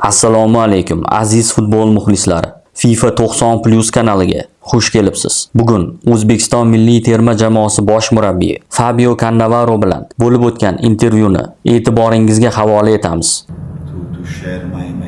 Assalomu alaykum aziz futbol muxlislari. FIFA 90+ kanaliga xush kelibsiz. Bugun O'zbekiston milliy terma jamoasi bosh murabbiyi Fabio Cannavaro bilan bo'lib o'tgan intervyuni e'tiboringizga havola etamiz.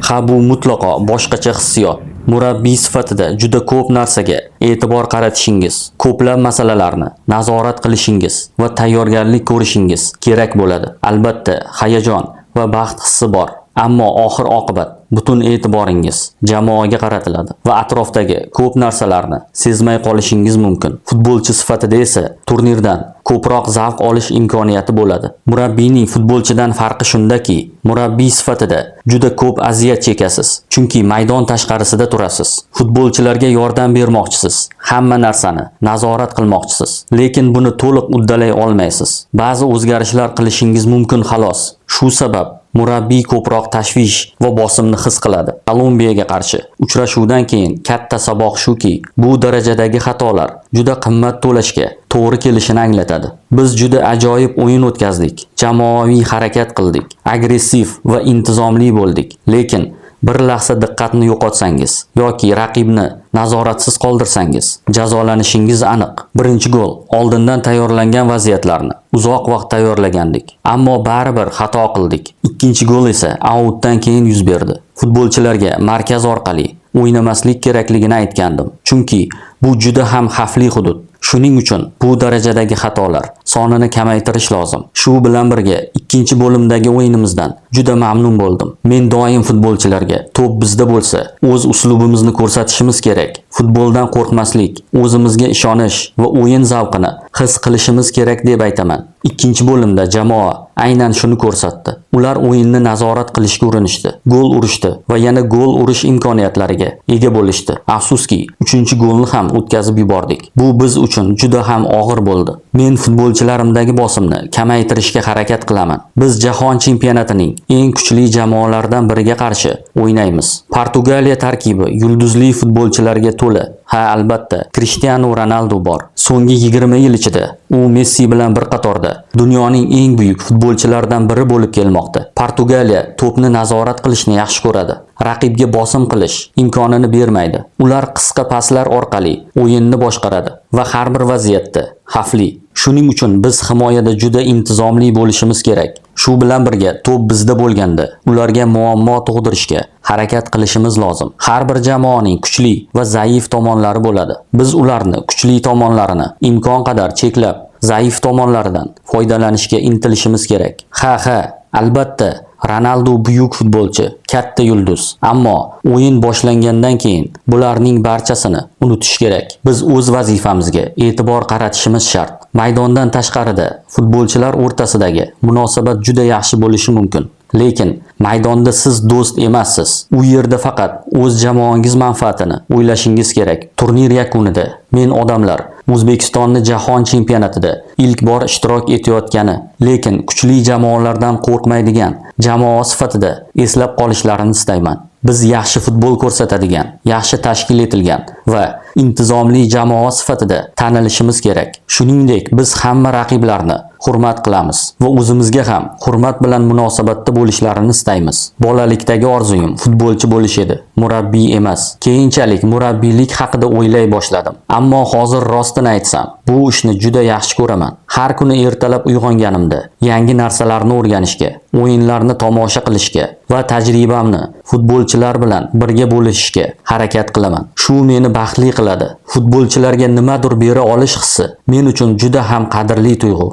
Ha, bu mutlaqo boshqacha hissiyot. Murabbiy sifatida juda ko'p narsaga e'tibor qaratishingiz, ko'plab masalalarni nazorat qilishingiz va tayyorgarlik ko'rishingiz kerak bo'ladi. Albatta, hayajon va baxt hissi bor. Ammo oxir-oqibat butun e'tiboringiz jamoaga qaratiladi va atrofdagi ko'p narsalarni sezmay qolishingiz mumkin. Futbolchi sifatida esa turnirdan ko'proq zavq olish imkoniyati bo'ladi. Murabbiyning futbolchidan farqi shundaki, murabbiy sifatida juda ko'p aziyat chekasiz, chunki maydon tashqarisida turasiz. Futbolchilarga yordam bermoqchisiz, hamma narsani nazorat qilmoqchisiz, lekin buni to'liq uddalay olmaysiz. Ba'zi o'zgarishlar qilishingiz mumkin xolos. Shu sabab murabbiy ko'proq tashvish va bosimni his qiladi. Kolumbiyaga qarshi uchrashuvdan keyin katta saboq shuki, bu darajadagi xatolar juda qimmat to'lashga to'g'ri kelishini anglatadi. Biz juda ajoyib o'yin o'tkazdik, jamoaviy harakat qildik, agressiv va intizomli bo'ldik. Lekin bir lahza diqqatni yo'qotsangiz yoki raqibni nazoratsiz qoldirsangiz, jazolanishingiz aniq. Birinchi gol oldindan tayyorlangan vaziyatlarni uzoq vaqt tayyorlagandik, ammo baribir xato qildik. Ikkinchi gol esa autdan keyin yuz berdi. Futbolchilarga markaz orqali o'ynamaslik kerakligini aytgandim, chunki bu juda ham xavfli hudud. Shuning uchun bu darajadagi xatolar sonini kamaytirish lozim. Shu bilan birga ikkinchi bo'limdagi o'yinimizdan juda mamnun bo'ldim. Men doim futbolchilarga to'p bizda bo'lsa, o'z uslubimizni ko'rsatishimiz kerak. Futboldan qo'rqmaslik, o'zimizga ishonish va o'yin zavqini his qilishimiz kerak deb aytaman. Ikkinchi bo'limda jamoa aynan shuni ko'rsatdi. Ular o'yinni nazorat qilishga urinishdi, gol urishdi va yana gol urish imkoniyatlariga ega bo'lishdi. Afsuski, 3-golni ham o'tkazib yubordik. Bu biz uchun juda ham og'ir bo'ldi. Men futbolchilarimdagi bosimni kamaytirishga harakat qilaman. Biz jahon chempionatining eng kuchli jamoalardan biriga qarshi o'ynaymiz. Portugaliya tarkibi yulduzli futbolchilarga to'la. Ha, albatta, Cristiano Ronaldo bor. So'nggi 20 yil ichida u Messi bilan bir qatorda dunyoning eng buyuk futbolchilaridan biri bo'lib kelmoqda. Portugaliya to'pni nazorat qilishni yaxshi ko'radi. Raqibga bosim qilish imkonini bermaydi. Ular qisqa paslar orqali o'yinni boshqaradi va har bir vaziyatda xavfli. Shuning uchun biz himoyada juda intizomli bo'lishimiz kerak. Shu bilan birga to'p bizda bo'lganda ularga muammo tug'dirishga harakat qilishimiz lozim. Har bir jamoaning kuchli va zaif tomonlari bo'ladi. Biz ularni kuchli tomonlarini imkon qadar cheklab, zaif tomonlaridan foydalanishga intilishimiz kerak. Ha, albatta, Ronaldo buyuk futbolchi, katta yulduz. Ammo o'yin boshlangandan keyin bularning barchasini unutish kerak. Biz o'z vazifamizga e'tibor qaratishimiz shart. Maydondan tashqarida futbolchilar o'rtasidagi munosabat juda yaxshi bo'lishi mumkin. Lekin maydonda siz do'st emassiz. U yerda faqat o'z jamoangiz manfaatini o'ylashingiz kerak. Turnir yakunida men odamlar O'zbekistonni jahon chempionatida ilk bor ishtirok etayotgani, lekin kuchli jamoalardan qo'rqmaydigan jamoa sifatida eslab qolishlarini istayman. Biz yaxshi futbol ko'rsatadigan, yaxshi tashkil etilgan va intizomli jamoa sifatida tanilishimiz kerak. Shuningdek, biz hamma raqiblarni hurmat qilamiz va o'zimizga ham hurmat bilan munosabatda bo'lishlarini istaymiz. Bolalikdagi orzuyim futbolchi bo'lish edi, murabbiy emas. Keyinchalik murabbiylik haqida o'ylay boshladim. Ammo hozir rostini aytsam, bu ishni juda yaxshi ko'raman. Har kuni ertalab uyg'onganimda yangi narsalarni o'rganishga, o'yinlarni tomosha qilishga va tajribamni futbolchilar bilan birga bo'lishishga harakat qilaman. Shu meni baxtli qiladi. Futbolchilarga nimadir bera olish hissi men uchun juda ham qadrli tuyg'u.